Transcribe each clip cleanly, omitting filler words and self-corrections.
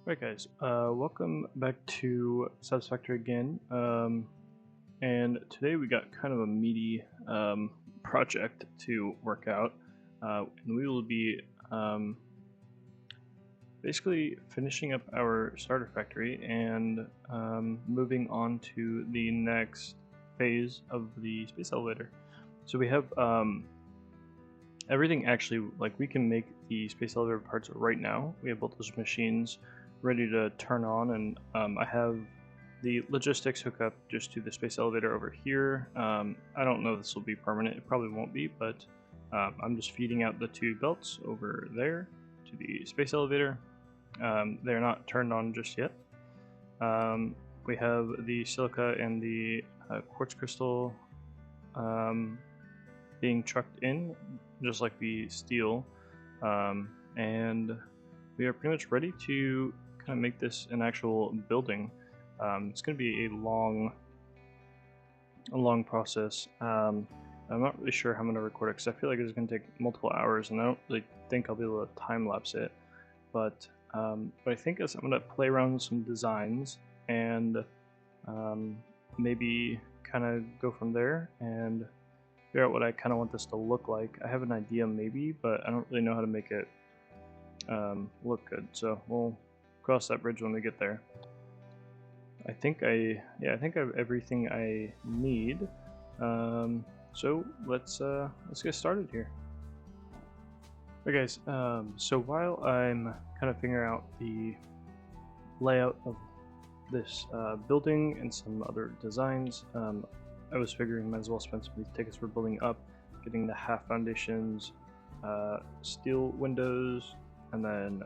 Right, guys, welcome back to Satisfactory again. And today we got kind of a meaty project to work out, and we will be um, basically finishing up our starter factory and moving on to the next phase of the space elevator. So we have everything actually, like we can make the space elevator parts right now. We have both those machines ready to turn on, and I have the logistics hook up just to the space elevator over here. I don't know if this will be permanent, it probably won't be, but I'm just feeding out the two belts over there to the space elevator. They're not turned on just yet. We have the silica and the quartz crystal being trucked in, just like the steel, and we are pretty much ready to kind of make this an actual building. It's going to be a long process. I'm not really sure how I'm going to record it because I feel like it's going to take multiple hours, and I don't really think I'll be able to time lapse it. But what I think is I'm going to play around with some designs and maybe kind of go from there and figure out what I kind of want this to look like. I have an idea maybe, but I don't really know how to make it look good. So we'll cross that bridge when we get there. I think I have everything I need. So let's get started here. Okay, guys. So while I'm kind of figuring out the layout of this building and some other designs, I was figuring might as well spend some of these tickets for building up, getting the half foundations, steel windows, and then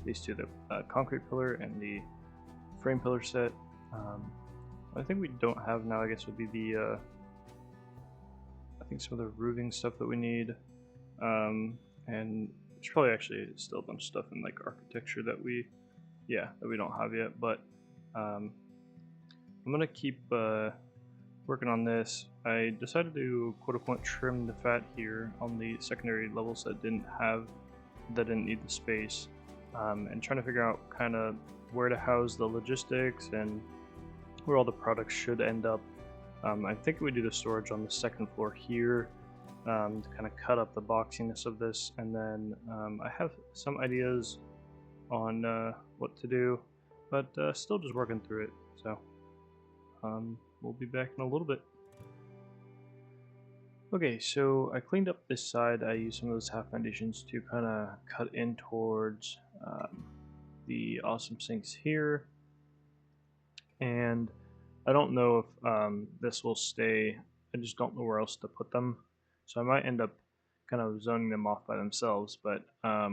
these two, the concrete pillar and the frame pillar set. I think we don't have now, I guess, would be the I think some of the roofing stuff that we need, and there's probably actually still a bunch of stuff in like architecture that we don't have yet, but I'm gonna keep working on this. I decided to quote-unquote trim the fat here on the secondary levels that didn't need the space, and trying to figure out kind of where to house the logistics and where all the products should end up. I think we do the storage on the second floor here, to kind of cut up the boxiness of this, and then I have some ideas on what to do, but still just working through it. So we'll be back in a little bit. Okay, so I cleaned up this side. I used some of those half foundations to kind of cut in towards the awesome sinks here, and I don't know if this will stay. I just don't know where else to put them, so I might end up kind of zoning them off by themselves, but I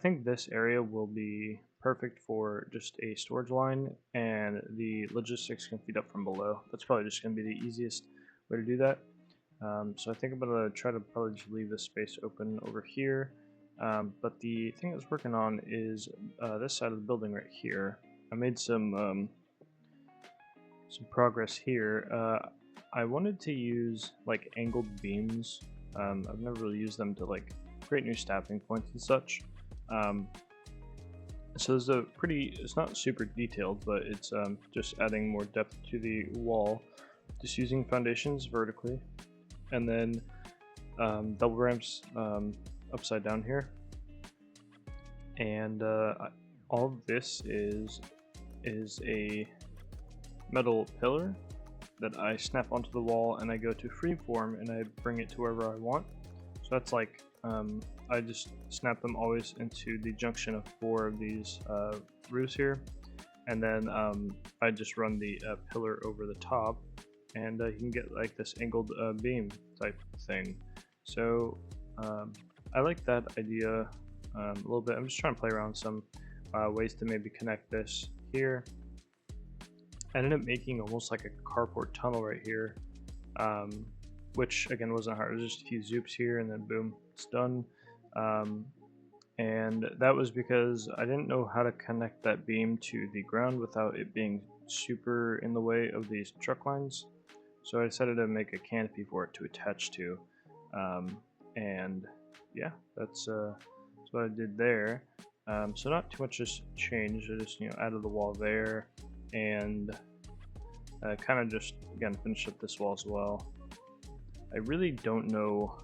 think this area will be perfect for just a storage line, and the logistics can feed up from below. That's probably just going to be the easiest way to do that. So I think I'm going to try to probably just leave this space open over here. But the thing I was working on is this side of the building right here. I made some progress here. I wanted to use like angled beams. I've never really used them to like create new staffing points and such. So there's it's not super detailed, but it's just adding more depth to the wall, just using foundations vertically, and then double ramps upside down here. And all of this is a metal pillar that I snap onto the wall, and I go to freeform and I bring it to wherever I want. So that's like I just snap them always into the junction of 4 of these roofs here, and then I just run the pillar over the top, and you can get like this angled beam type thing. So I like that idea a little bit. I'm just trying to play around with some ways to maybe connect this here. I ended up making almost like a carport tunnel right here, which again wasn't hard. It was just a few zoops here, and then boom, it's done. And that was because I didn't know how to connect that beam to the ground without it being super in the way of these truck lines. So I decided to make a canopy for it to attach to, and yeah, that's what I did there. So not too much has changed. I just added the wall there, and kind of just again finished up this wall as well. I really don't know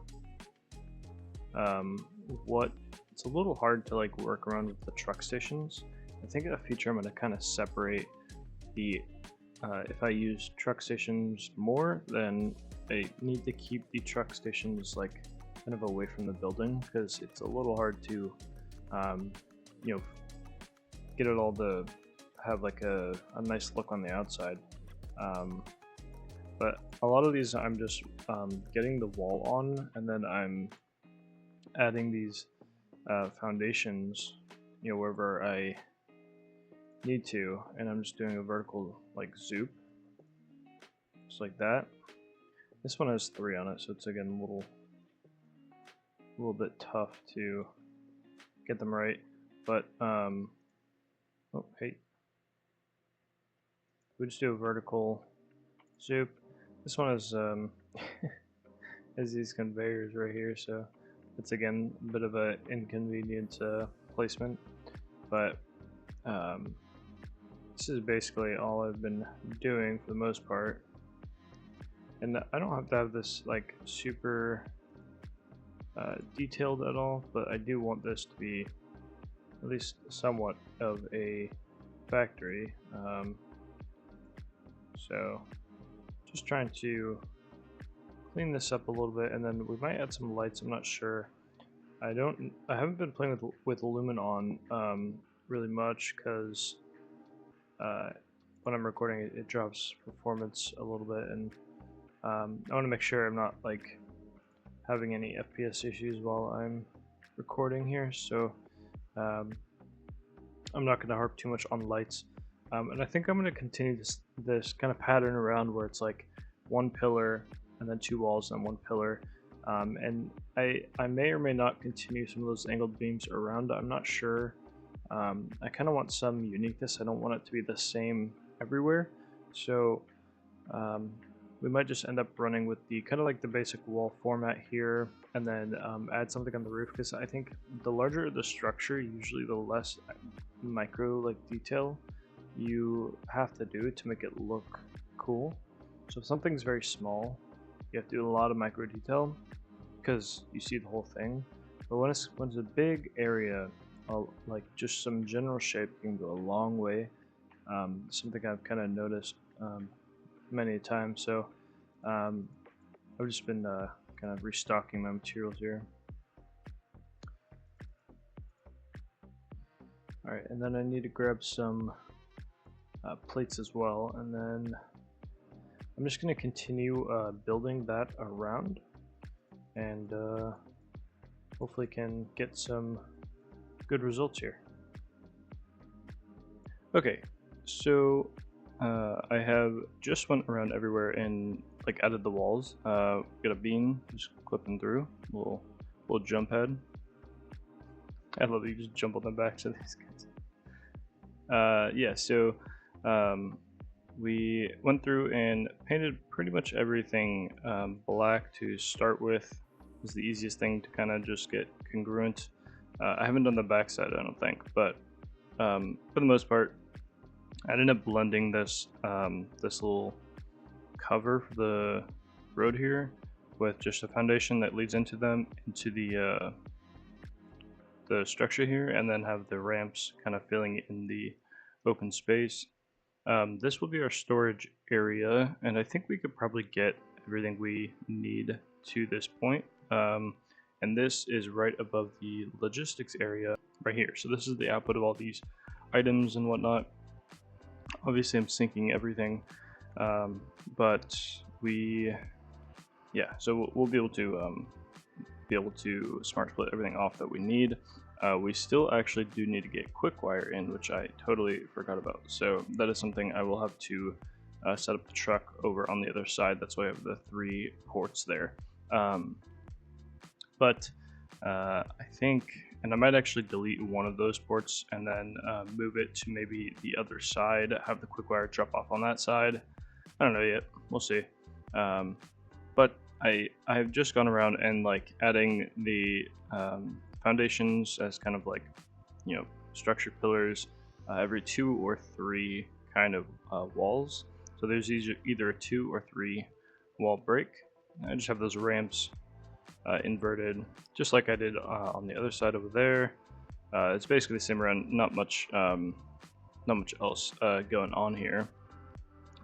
what. It's a little hard to like work around with the truck stations. I think in the future I'm going to kind of separate the if I use truck stations more, then I need to keep the truck stations like kind of away from the building, because it's a little hard to you know get it all to have like a nice look on the outside. But a lot of these I'm just getting the wall on, and then I'm adding these foundations wherever I need to, and I'm just doing a vertical like zoop, just like that. This one has 3 on it, so it's again a little bit tough to get them right, but oh hey, we just do a vertical zoop. This one is has these conveyors right here, so it's again a bit of an inconvenient placement, but this is basically all I've been doing for the most part. And I don't have to have this like super detailed at all, but I do want this to be at least somewhat of a factory. So just trying to clean this up a little bit, and then we might add some lights. I'm not sure. I haven't been playing with Lumen really much, because when I'm recording it drops performance a little bit, and I want to make sure I'm not like having any FPS issues while I'm recording here, so I'm not going to harp too much on lights. And I think I'm going to continue this kind of pattern around where it's like 1 pillar and then 2 walls and 1 pillar. And I may or may not continue some of those angled beams around. I'm not sure. I kind of want some uniqueness. I don't want it to be the same everywhere. So we might just end up running with the kind of like the basic wall format here, and then add something on the roof, because I think the larger the structure, usually the less micro like detail you have to do to make it look cool. So if something's very small, you have to do a lot of micro detail because you see the whole thing. But when it's a big area, like just some general shape can go a long way. Something I've kind of noticed many times. So I've just been kind of restocking my materials here. Alright, and then I need to grab some plates as well, and then I'm just going to continue building that around, and hopefully can get some good results here. Okay, so I have just went around everywhere and like added the walls. Got a beam just clipping through, little jump head. I love that you just jump on the backs of these guys. Yeah, so we went through and painted pretty much everything black to start with. It was the easiest thing to kind of just get congruent. I haven't done the backside, I don't think, but for the most part, I ended up blending this this little cover for the road here with just a foundation that leads into the structure here, and then have the ramps kind of filling in the open space. This will be our storage area, and I think we could probably get everything we need to this point. And this is right above the logistics area right here. So this is the output of all these items and whatnot. Obviously I'm syncing everything, but so we'll be able to smart split everything off that we need. We still actually do need to get quick wire in, which I totally forgot about. So that is something I will have to set up the truck over on the other side. That's why I have the 3 ports there. But I think, and I might actually delete one of those ports and then move it to maybe the other side, have the quick wire drop off on that side. I don't know yet, we'll see. But I've just gone around and like adding the foundations as kind of like structure pillars every 2 or 3 kind of walls. So there's either a 2 or 3 wall break. I just have those ramps inverted, just like I did on the other side over there. It's basically the same around, not much else going on here.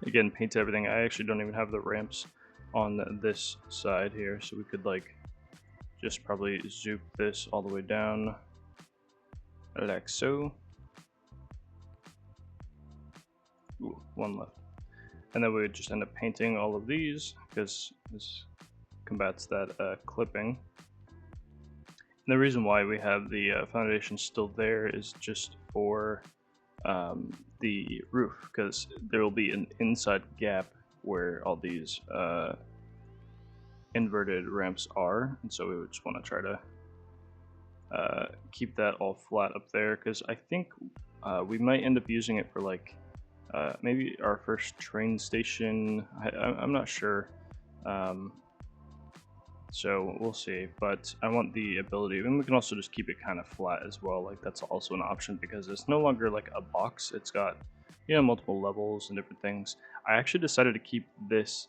Again, paint everything. I actually don't even have the ramps on this side here, so we could like just probably zoop this all the way down like so. Ooh, one left. And then we would just end up painting all of these because this combats that clipping. And the reason why we have the foundation still there is just for the roof, because there will be an inside gap where all these inverted ramps are, and so we would just want to try to keep that all flat up there, because I think we might end up using it for like maybe our first train station. I'm not sure. So we'll see, but I want the ability, and we can also just keep it kind of flat as well. Like that's also an option because it's no longer like a box. It's got, multiple levels and different things. I actually decided to keep this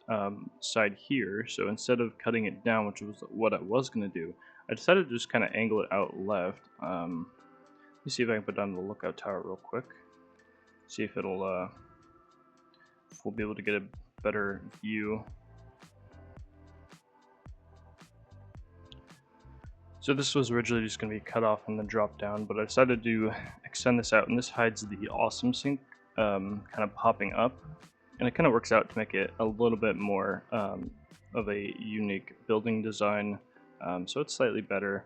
side here. So instead of cutting it down, which was what I was going to do, I decided to just kind of angle it out left. Let me see if I can put down the lookout tower real quick. See if it'll, we'll be able to get a better view. So this was originally just going to be cut off and then drop down, but I decided to extend this out, and this hides the awesome sink kind of popping up, and it kind of works out to make it a little bit more of a unique building design. So it's slightly better,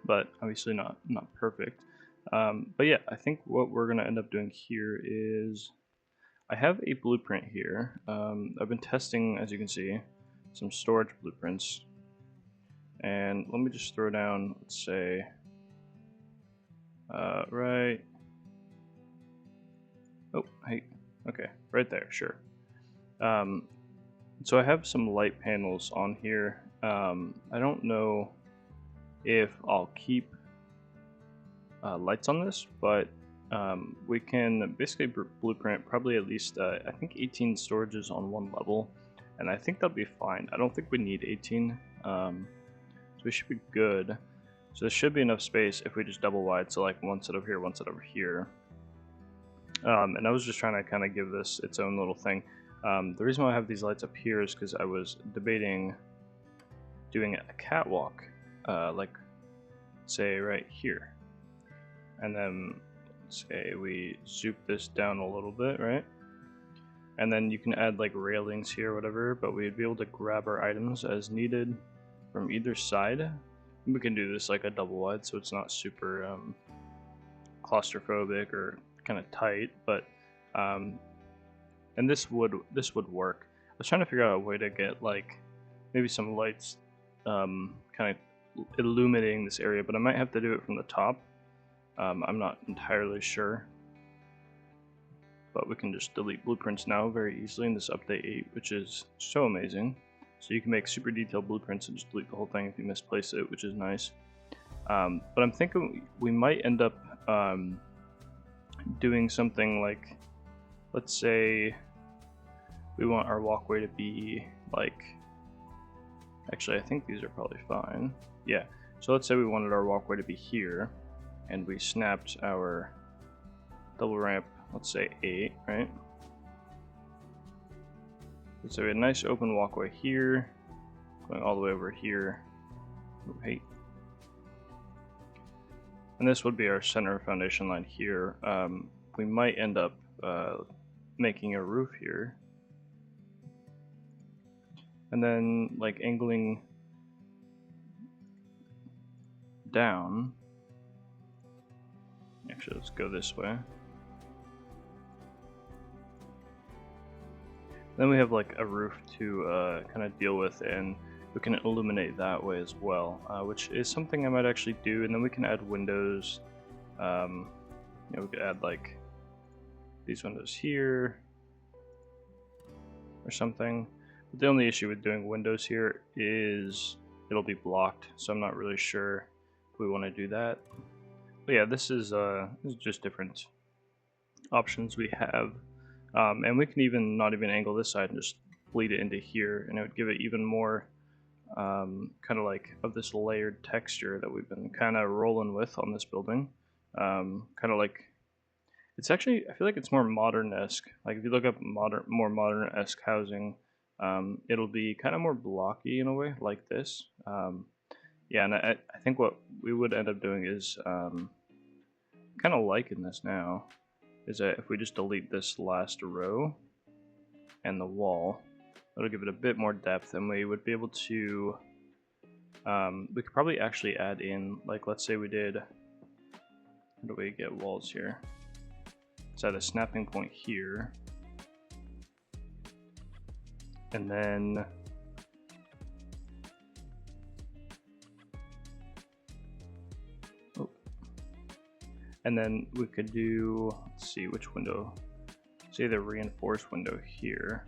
but obviously not perfect. But yeah, I think what we're going to end up doing here is I have a blueprint here. I've been testing, as you can see, some storage blueprints. And let me just throw down, let's say, right, oh, hey, okay, right there, sure. So I have some light panels on here. I don't know if I'll keep lights on this, but we can basically blueprint probably at least, I think 18 storages on one level, and I think that'll be fine. I don't think we need 18. So we should be good. So there should be enough space if we just double wide, so like one set over here, one set over here. And I was just trying to kind of give this its own little thing. The reason why I have these lights up here is because I was debating doing a catwalk, like say right here. And then say we zoop this down a little bit, right? And then you can add like railings here or whatever, but we'd be able to grab our items as needed from either side. We can do this like a double wide, so it's not super claustrophobic or kind of tight, but and this would work. I was trying to figure out a way to get like maybe some lights kind of illuminating this area, but I might have to do it from the top. I'm not entirely sure, but we can just delete blueprints now very easily in this update 8, which is so amazing. So you can make super detailed blueprints and just delete the whole thing if you misplace it, which is nice. But I'm thinking we might end up doing something like, let's say we want our walkway to be like, actually I think these are probably fine. Yeah, so let's say we wanted our walkway to be here, and we snapped our double ramp, let's say 8, right? So we had a nice open walkway here, going all the way over here. Ooh, hey. And this would be our center foundation line here. We might end up making a roof here. And then like angling down. Actually, let's go this way. Then we have like a roof to kind of deal with, and we can illuminate that way as well, which is something I might actually do. And then we can add windows. We could add like these windows here or something. But the only issue with doing windows here is it'll be blocked, so I'm not really sure if we want to do that. But But yeah, this is just different options we have, and we can even not even angle this side and just bleed it into here, and it would give it even more kind of like of this layered texture that we've been kind of rolling with on this building. Kind of like, it's actually, I feel like it's more modern-esque. Like if you look up more modern-esque housing, it'll be kind of more blocky in a way, like this. Yeah, and I think what we would end up doing is kind of liking this now, is that if we just delete this last row and the wall, it'll give it a bit more depth, and we would be able to, we could probably actually add in, like let's say we did, how do we get walls here? It's at a snapping point here, and then we could do, let's see which window, say the reinforced window here,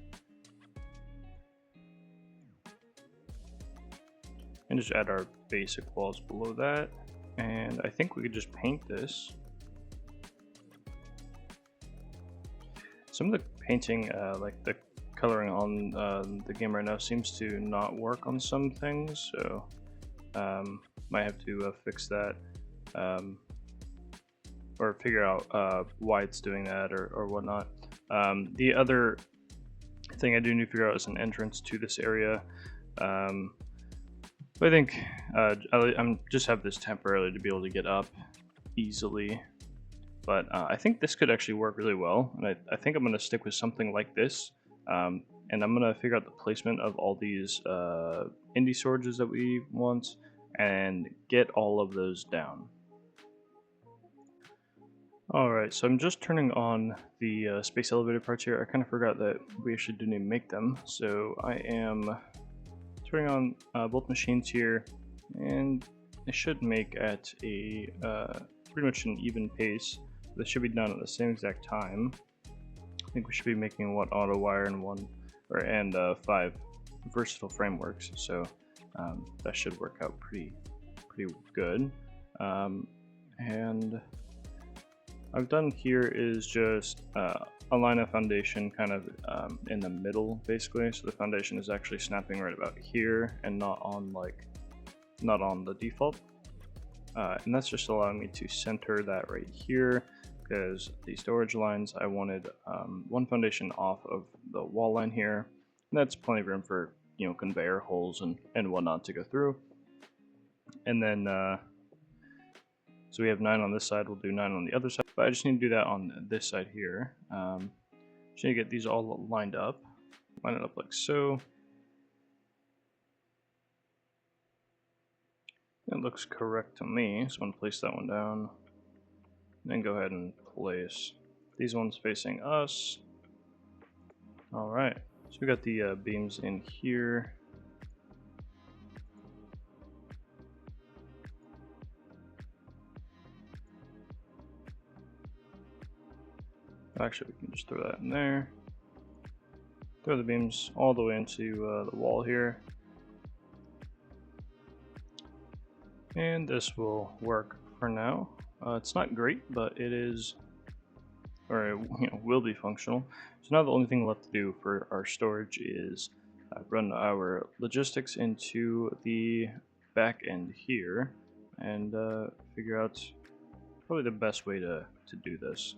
and just add our basic walls below that. And I think we could just paint this. Some of the painting, like the coloring on the game right now, seems to not work on some things, so might have to fix that, or figure out why it's doing that or whatnot. The other thing I do need to figure out is an entrance to this area. But I think I'm just have this temporarily to be able to get up easily. But I think this could actually work really well, and I think I'm going to stick with something like this. And I'm going to figure out the placement of all these indie storages that we want and get all of those down. Alright, so I'm just turning on the space elevator parts here. I kind of forgot that we actually do need to make them. So I am turning on both machines here, and it should make at a pretty much an even pace. This should be done at the same exact time. I think we should be making one auto wire and 5 versatile frameworks, so that should work out pretty good. And I've done here is just align a foundation kind of in the middle, basically, so the foundation is actually snapping right about here and not on the default. And that's just allowing me to center that right here, because the storage lines, I wanted one foundation off of the wall line here, and that's plenty of room for, you know, conveyor holes and whatnot to go through. And then so we have 9 on this side, we'll do 9 on the other side, but I just need to do that on this side here. Just need to get these all lined up, line it up like so. It looks correct to me, so I'm going to place that one down. Then go ahead and place these ones facing us. Alright, so we got the beams in here. Actually, we can just throw that in there. Throw the beams all the way into the wall here. And this will work for now. It's not great, but it is, or it, you know, will be functional. So now the only thing left to do for our storage is run our logistics into the back end here and figure out probably the best way to do this.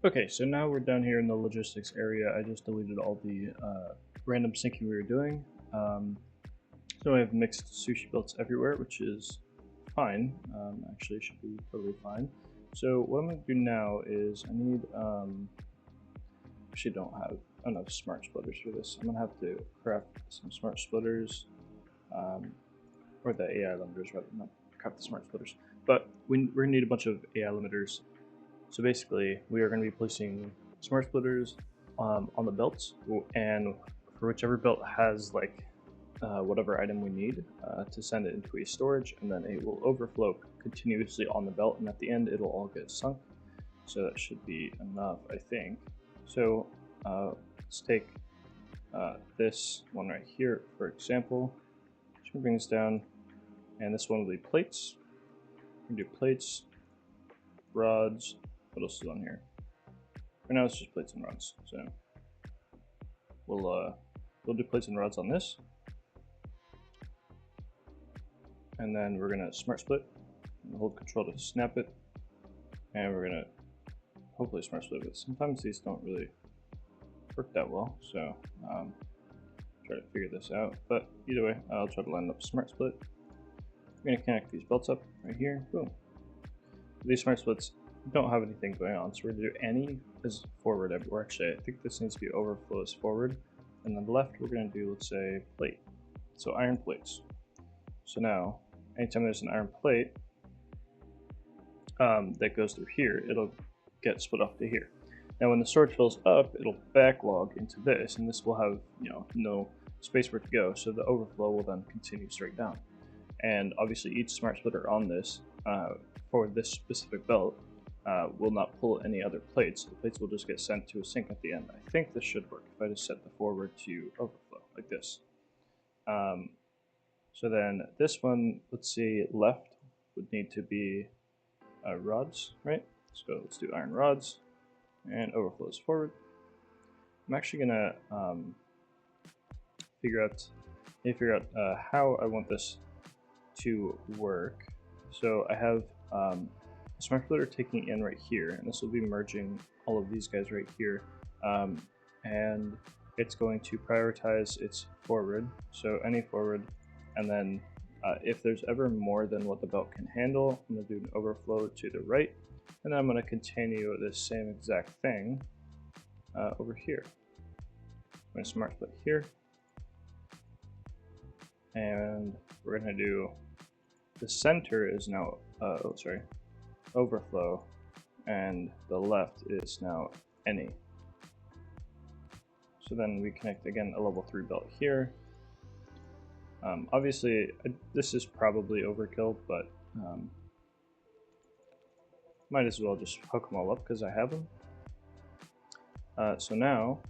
Okay, so now we're down here in the logistics area. I just deleted all the random syncing we were doing. So I have mixed sushi builds everywhere, which is fine. Actually, should be totally fine. So what I'm going to do now is I need, actually don't have enough smart splitters for this. I'm going to have to craft some smart splitters, or the AI limiters rather, not craft the smart splitters. But we're going to need a bunch of AI limiters. So basically, we are going to be placing smart splitters on the belts, and for whichever belt has like whatever item we need to send it into a storage, and then it will overflow continuously on the belt, and at the end it'll all get sunk. So that should be enough, I think. So let's take this one right here, for example. Just bring this down, and this one will be plates. We can do plates. rods. What else is on here? Right now it's just plates and rods. So we'll do plates and rods on this, and then we're gonna smart split. Hold control to snap it, and we're gonna hopefully smart split it. Sometimes these don't really work that well, so try to figure this out. But either way, I'll try to line up smart split. We're gonna connect these belts up right here. Boom. These smart splits don't have anything going on, so we're gonna do any as forward everywhere. Actually, I think this needs to be overflow as forward, and then the left we're gonna do, let's say, plate. So iron plates. So now, anytime there's an iron plate that goes through here, it'll get split off to here. Now, when the storage fills up, it'll backlog into this, and this will have no space for it to go. So the overflow will then continue straight down. And obviously, each smart splitter on this for this specific belt will not pull any other plates. The plates will just get sent to a sink at the end. I think this should work if I just set the forward to overflow like this. So then this one, let's see, left would need to be rods, right? So let's do iron rods, and overflows forward. I'm actually gonna figure out how I want this to work. So I have a smart splitter taking in right here, and this will be merging all of these guys right here, and it's going to prioritize its forward, so any forward, and then if there's ever more than what the belt can handle, I'm going to do an overflow to the right, and then I'm going to continue this same exact thing over here. I'm going to smart split here, and we're going to do the center is now overflow, and the left is now any. So then we connect again a level 3 belt here. Obviously, this is probably overkill, but might as well just hook them all up because I have them. So now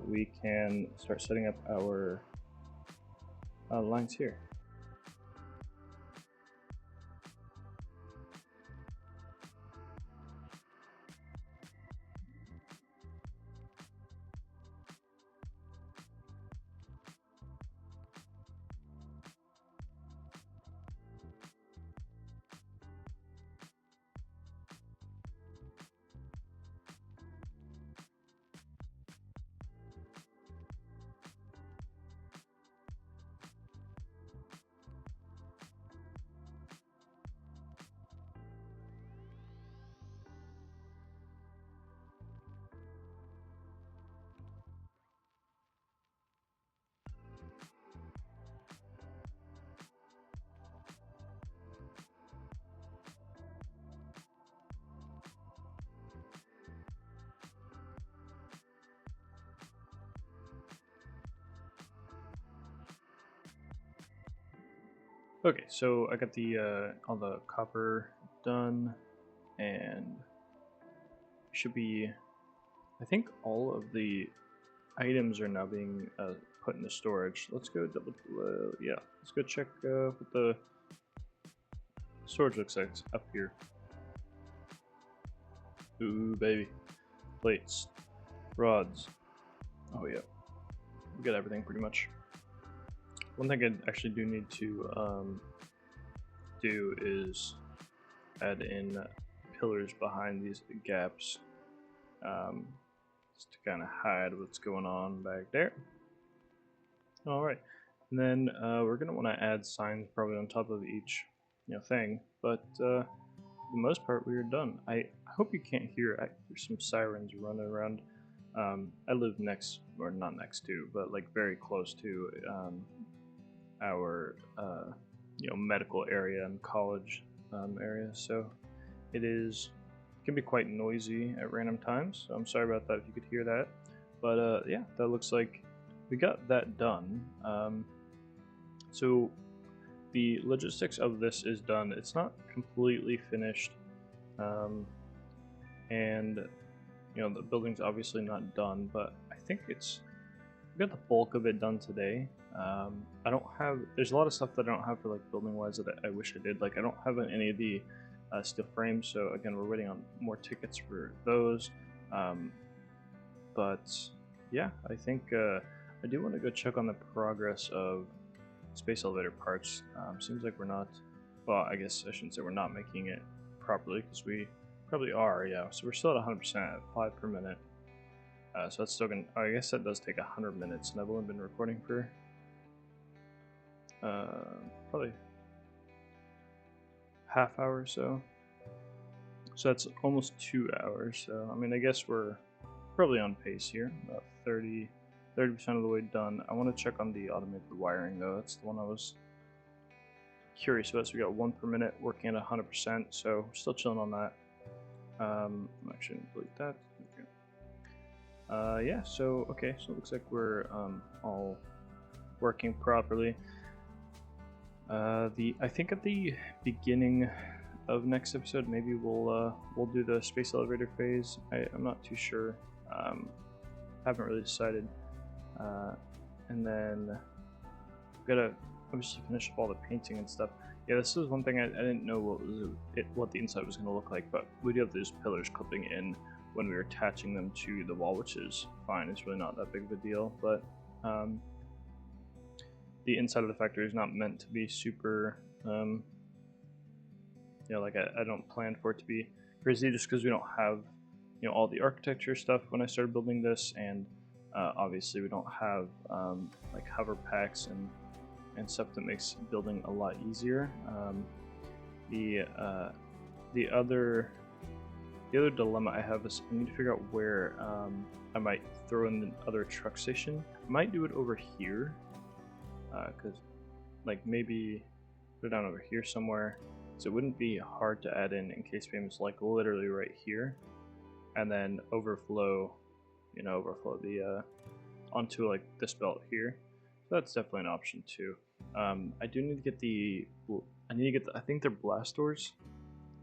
we can start setting up our lines here. Okay, so I got the all the copper done, and should be, I think all of the items are now being put into storage. Let's go double, yeah, let's go check what the storage looks like up here. Ooh, baby. Plates, rods. Oh yeah, we got everything pretty much. One thing I actually do need to do is add in pillars behind these gaps, just to kind of hide what's going on back there. All right, and then we're gonna want to add signs probably on top of each thing, but for the most part we are done. I hope you can't hear. There's some sirens running around. I live next, or not next to, but like very close to our medical area and college area, so it can be quite noisy at random times, so I'm sorry about that if you could hear that, but yeah, that looks like we got that done. So the logistics of this is done. It's not completely finished, and the building's obviously not done, but I think we got the bulk of it done today. There's a lot of stuff that I don't have for like building wise that I wish I did. Like I don't have any of the steel frames. So again, we're waiting on more tickets for those. But yeah, I think I do want to go check on the progress of space elevator parts. Seems like we're not, well, I guess I shouldn't say we're not making it properly, because we probably are, yeah. So we're still at 100% at 5 per minute. So that's still gonna, I guess that does take 100 minutes, and I've only been recording for probably half hour or so. So that's almost 2 hours. So I mean, I guess we're probably on pace here, about 30% of the way done. I want to check on the automated wiring though. That's the one I was curious about. So we got 1 per minute working at 100%, so we're still chilling on that. I'm actually gonna delete that. Okay. Yeah, so okay, so it looks like we're all working properly. I think at the beginning of next episode, maybe we'll do the space elevator phase. I'm not too sure. Haven't really decided. And then we've got to obviously finish up all the painting and stuff. Yeah, this is one thing I didn't know what the inside was going to look like, but we do have those pillars clipping in when we were attaching them to the wall, which is fine. It's really not that big of a deal, but the inside of the factory is not meant to be super, like I don't plan for it to be crazy, just because we don't have, all the architecture stuff when I started building this, and obviously we don't have like hover packs and stuff that makes building a lot easier. The other dilemma I have is I need to figure out where I might throw in the other truck station. I might do it over here, because like maybe put it down over here somewhere, so it wouldn't be hard to add in case beam is like literally right here, and then overflow the onto like this belt here. So that's definitely an option too. I do need to get I think they're blast doors,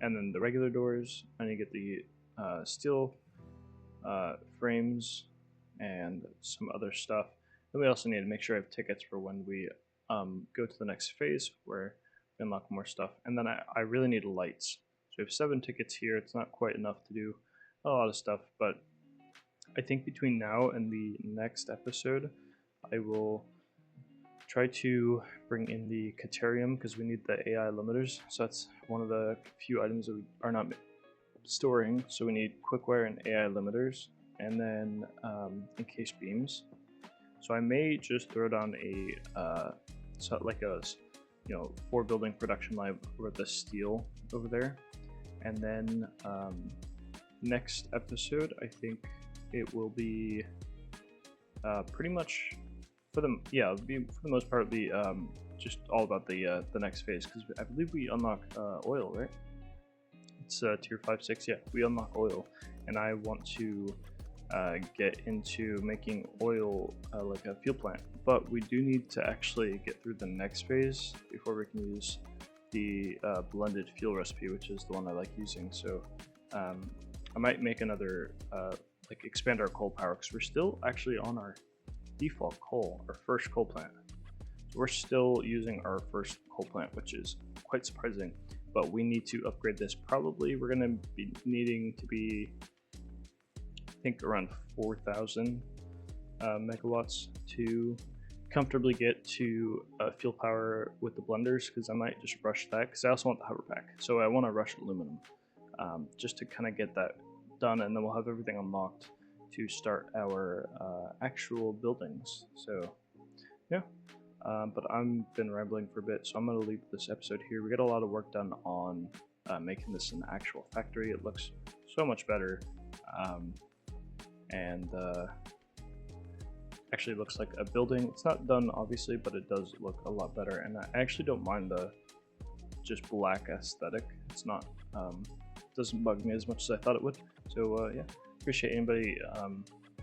and then the regular doors. I need to get the steel frames and some other stuff. Then we also need to make sure I have tickets for when we go to the next phase where we unlock more stuff. And then I really need lights. So we have 7 tickets here. It's not quite enough to do a lot of stuff, but I think between now and the next episode, I will try to bring in the Caterium, because we need the AI limiters. So that's one of the few items that we are not storing. So we need quickwire and AI limiters, and then encased beams. So I may just throw down a 4 building production line over the steel over there, and then next episode I think it will be pretty much it'll be for the most part be just all about the next phase, because I believe we unlock oil, right? It's tier 5-6. Yeah, we unlock oil, and I want to get into making oil like a fuel plant, but we do need to actually get through the next phase before we can use the blended fuel recipe, which is the one I like using. So I might make another expand our coal power, because we're still actually on our default coal, our first coal plant. So we're still using our first coal plant, which is quite surprising, but we need to upgrade this. Probably we're going to be needing to be, I think, around 4,000 megawatts to comfortably get to fuel power with the blenders, because I might just rush that, because I also want the hover pack. So I want to rush aluminum just to kind of get that done, and then we'll have everything unlocked to start our actual buildings. So yeah, but I've been rambling for a bit, so I'm going to leave this episode here. We got a lot of work done on making this an actual factory. It looks so much better, and actually looks like a building. It's not done obviously, but it does look a lot better, and I actually don't mind the just black aesthetic. It's not doesn't bug me as much as I thought it would. So yeah, appreciate anybody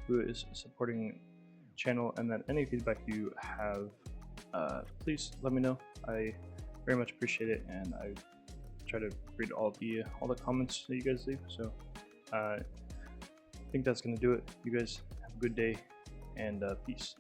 who is supporting the channel, and then any feedback you have, please let me know. I very much appreciate it, and I try to read all the comments that you guys leave. So I think that's gonna do it. You guys have a good day, and peace.